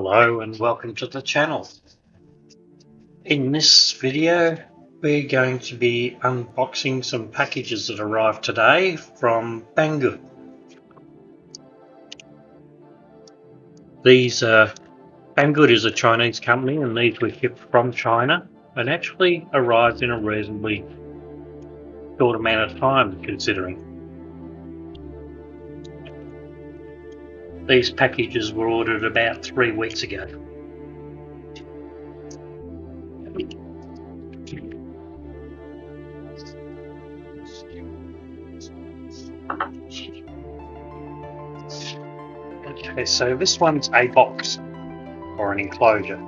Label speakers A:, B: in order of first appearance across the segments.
A: Hello and welcome to the channel. In this video we're going to be unboxing some packages that arrived today from Banggood. Banggood is a Chinese company and these were shipped from China and actually arrived in a reasonably short amount of time considering. These packages were ordered about 3 weeks ago. Okay, so this one's a box or an enclosure.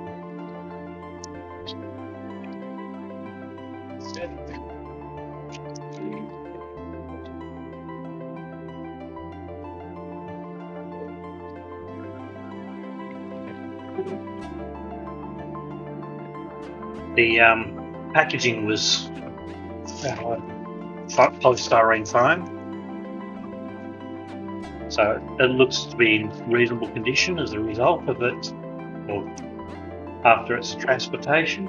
A: The packaging was polystyrene foam, so it looks to be in reasonable condition as a result of it, or after its transportation.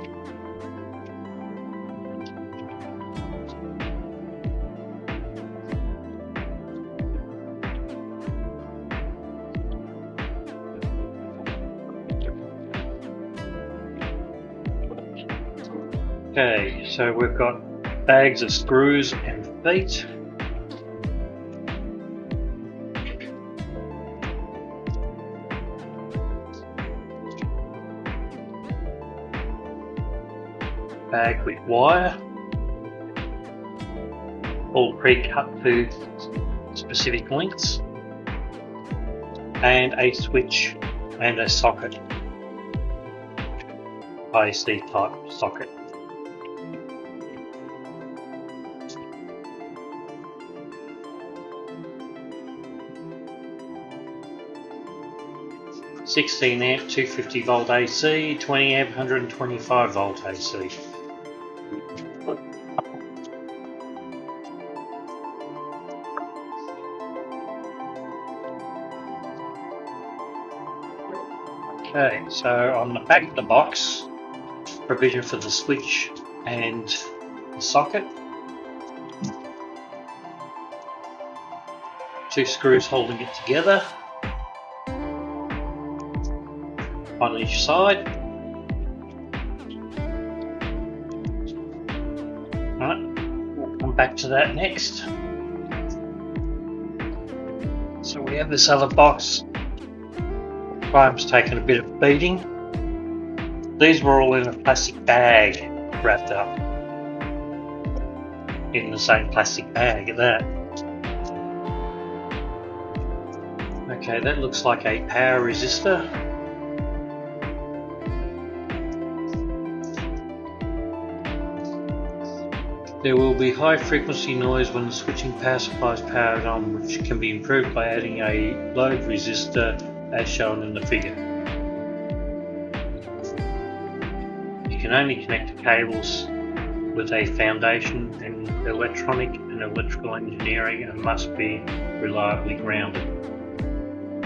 A: Okay, so we've got bags of screws and feet. Bag with wire, all pre-cut to specific lengths, and a switch and a socket, IC type socket. (16 amp 250 volt AC, 20 amp 125 volt AC). Okay, so on the back of the box, provision for the switch and the socket, 2 screws holding it together on each side. Alright, we'll come back to that next. So we have this other box. Foam's taken a bit of beating. These were all in a plastic bag, wrapped up in the same plastic bag at that. Okay, that looks like a power resistor. There will be high frequency noise when the switching power supply is powered on, which can be improved by adding a load resistor as shown in the figure. You can only connect the cables with a foundation in electronic and electrical engineering and must be reliably grounded.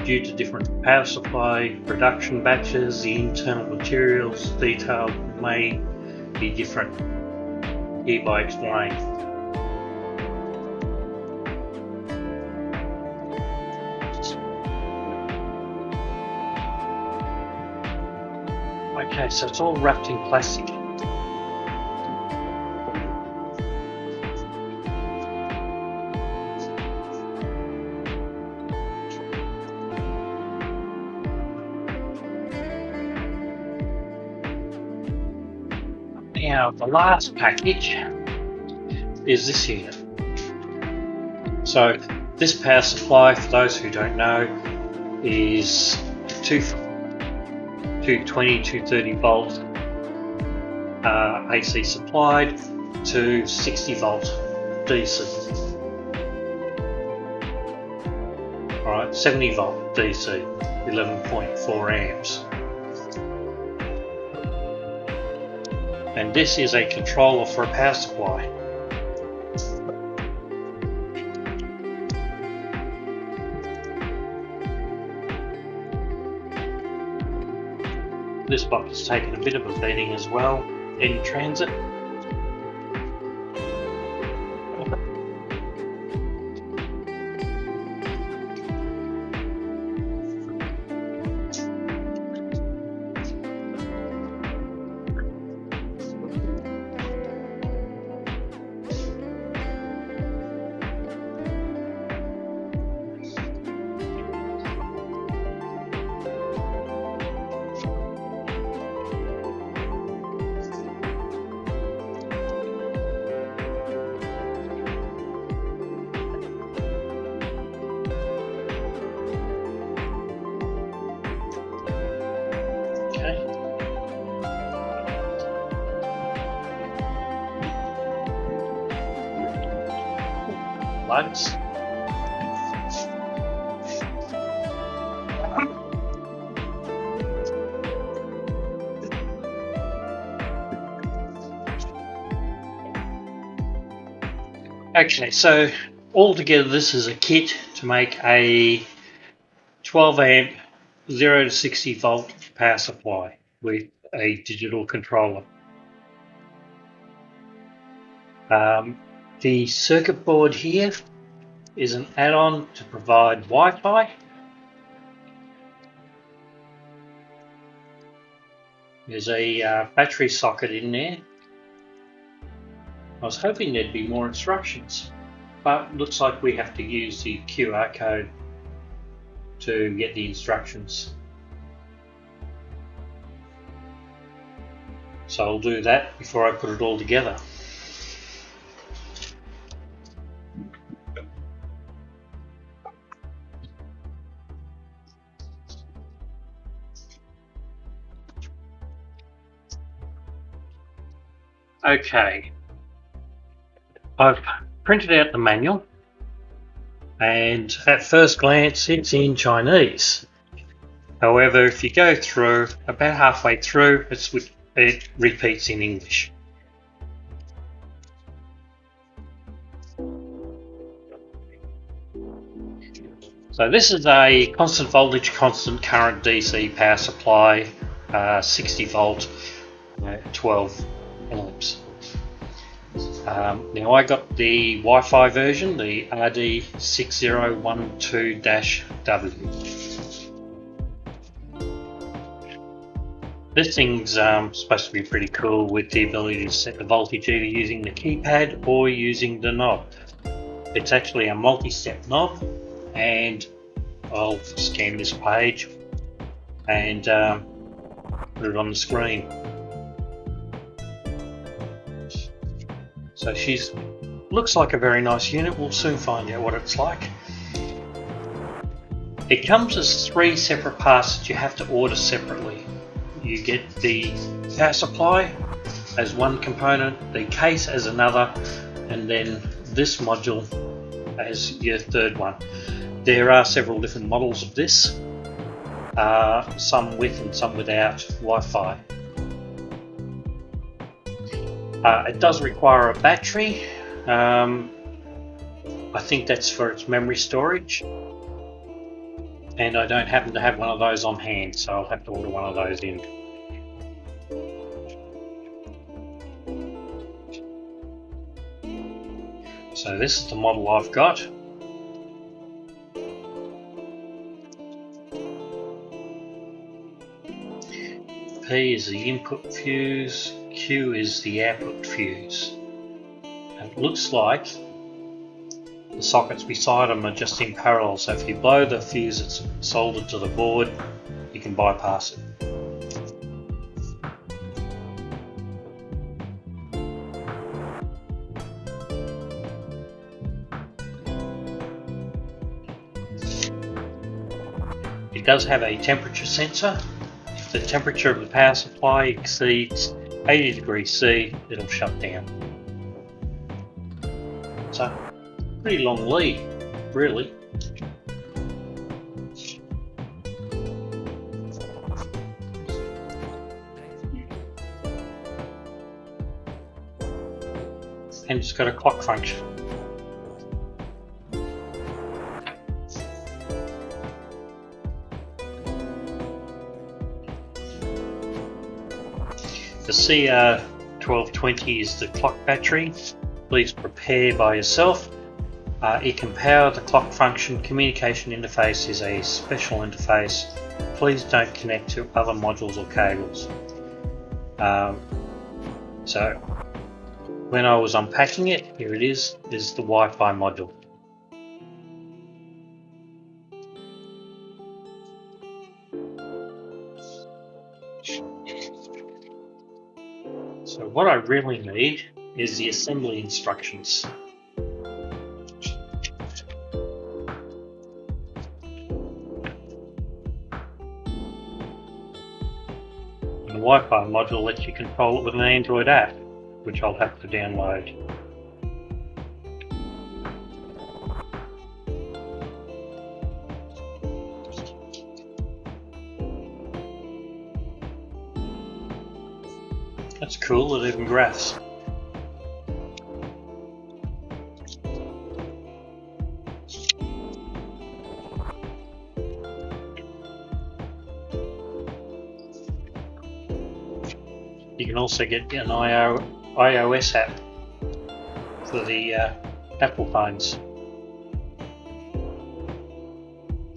A: Due to different power supply production batches, the internal materials detail may be different. Hereby explained. Okay, so it's all wrapped in plastic. Now, the last package is this here. So, this power supply, for those who don't know, is 220, 230 volt AC supplied to 60 volt DC. Alright, 70 volt DC, 11.4 amps. And this is a controller for a power supply. This box has taken a bit of a beating as well in transit. Lugs. Okay, so altogether this is a kit to make a 12 amp 0 to 60 volt power supply with a digital controller. The circuit board here is an add-on to provide Wi-Fi. There's a battery socket in there. I was hoping there'd be more instructions, but looks like we have to use the QR code to get the instructions. So I'll do that before I put it all together. Okay, I've printed out the manual, and at first glance it's in Chinese. However, if you go through, about halfway through, it repeats in English. So this is a constant voltage, constant current DC power supply, 60 volt, 12 amps. Now I got the Wi-Fi version, the RD6012W. This thing's supposed to be pretty cool, with the ability to set the voltage either using the keypad or using the knob. It's actually a multi-step knob, and I'll scan this page and put it on the screen. So she's looks like a very nice unit. We'll soon find out what it's like. It comes as 3 separate parts that you have to order separately. You get the power supply as one component, the case as another, and then this module as your third one. There are several different models of this, some with and some without Wi-Fi. It does require a battery. I think that's for its memory storage, and I don't happen to have one of those on hand, so I'll have to order one of those in. So this is the model I've got. P is the input fuse, Q is the output fuse. And it looks like the sockets beside them are just in parallel, so if you blow the fuse that's soldered to the board, you can bypass it. It does have a temperature sensor. If the temperature of the power supply exceeds 80 degrees C, it'll shut down. So, pretty long lead, really. And it's got a clock function. The CR1220 is the clock battery. Please prepare by yourself. It can power the clock function. Communication interface is a special interface. Please don't connect to other modules or cables. So when I was unpacking it, here it is. This is the Wi-Fi module. So what I really need is the assembly instructions. And the Wi-Fi module lets you control it with an Android app, which I'll have to download. That's cool, it even graphs. You can also get an iOS app for the Apple phones.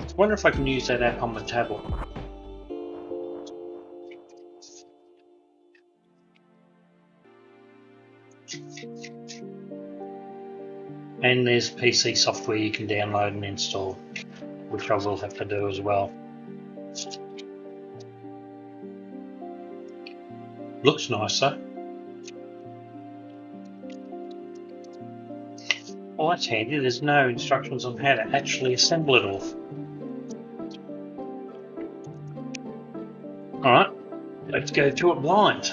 A: I wonder if I can use that app on the tablet. And there's PC software you can download and install, which I will have to do as well. Looks nice though. Well, that's handy. There's no instructions on how to actually assemble it all. Alright, let's go to it blind.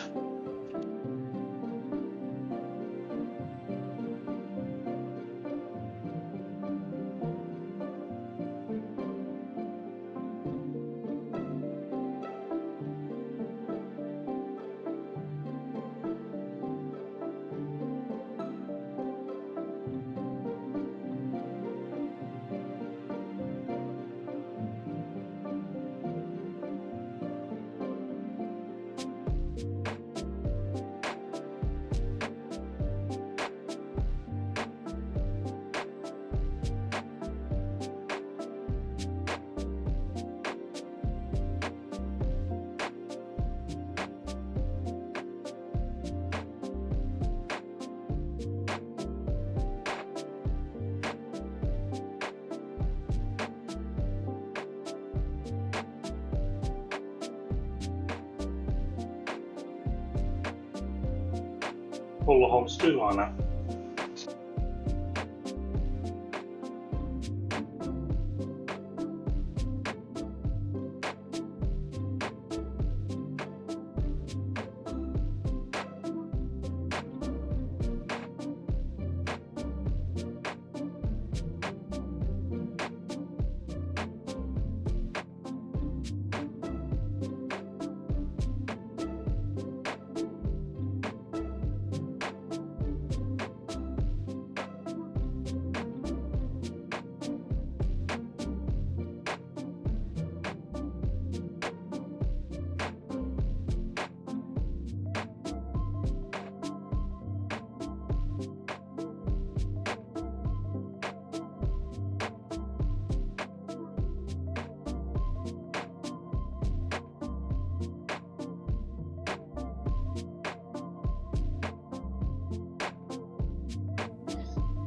A: Pull the whole screw line up.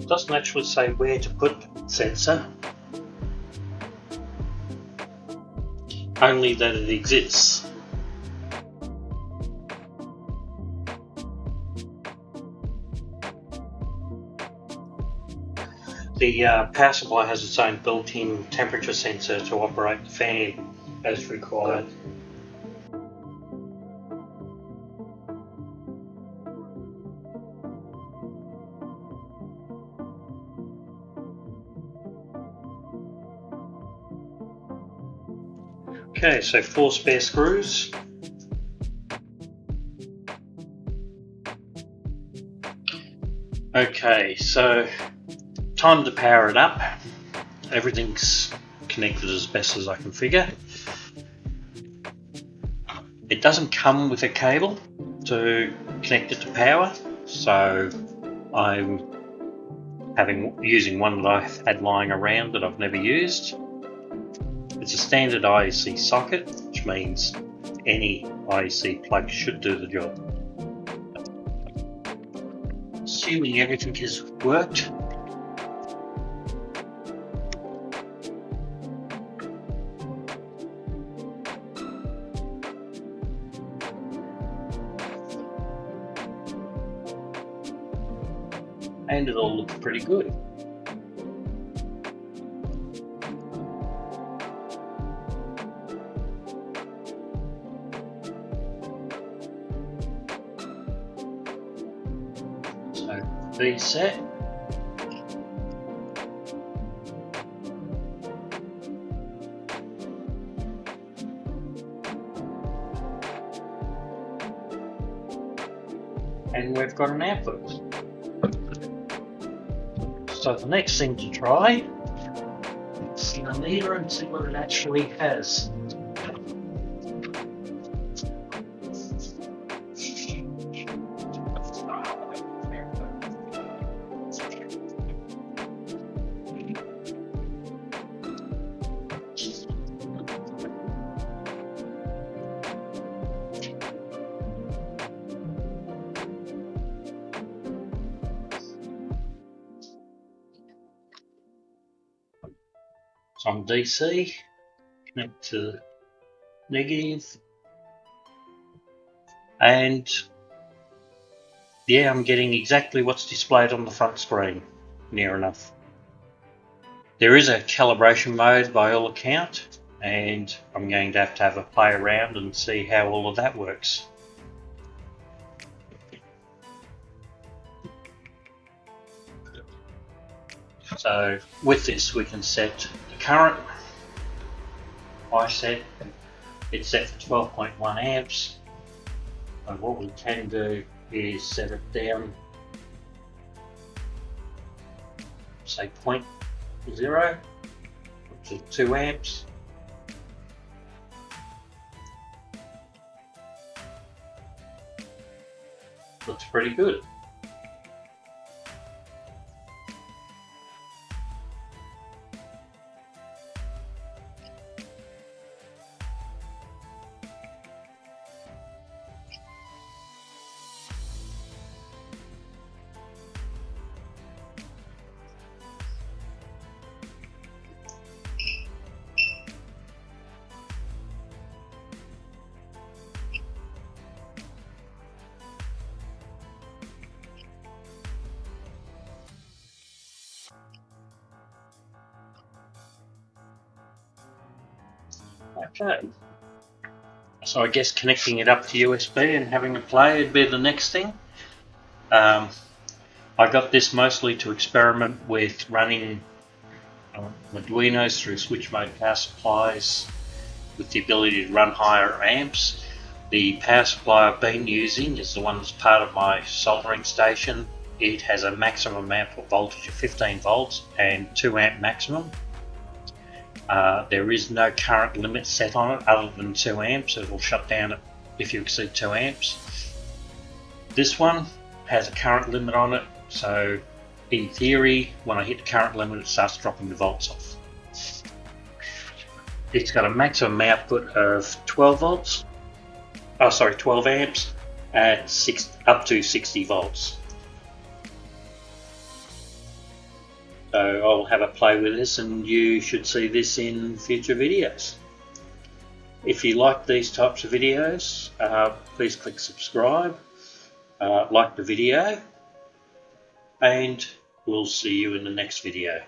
A: Doesn't actually say where to put the sensor, only that it exists. The power supply has its own built-in temperature sensor to operate the fan as required. Okay, so 4 spare screws. Okay, so time to power it up. Everything's connected as best as I can figure. It doesn't come with a cable, to connect it to power. So I'm using one that I had lying around that I've never used. It's a standard IEC socket, which means any IEC plug should do the job. Assuming everything has worked, and it all looks pretty good. So these set. And we've got an output. So the next thing to try is the meter and see what it actually has. So I'm DC, connect to negative, and yeah, I'm getting exactly what's displayed on the front screen, near enough. There is a calibration mode by all account, and I'm going to have a play around and see how all of that works. So with this we can set the current. It's set for 12.1 amps, and what we can do is set it down, say 0.0 to 2 amps. Looks pretty good. Okay, so I guess connecting it up to USB and having a play would be the next thing. I got this mostly to experiment with running Arduinos through switch mode power supplies with the ability to run higher amps. The power supply I've been using is the one that's part of my soldering station. It has a maximum output voltage of 15 volts and 2 amp maximum. There is no current limit set on it other than 2 amps. It will shut down if you exceed 2 amps. This one has a current limit on it, so in theory when I hit the current limit it starts dropping the volts off. It's got a maximum output of 12 amps at up to 60 volts. So I'll have a play with this and you should see this in future videos. If you like these types of videos, please click subscribe, like the video, and we'll see you in the next video.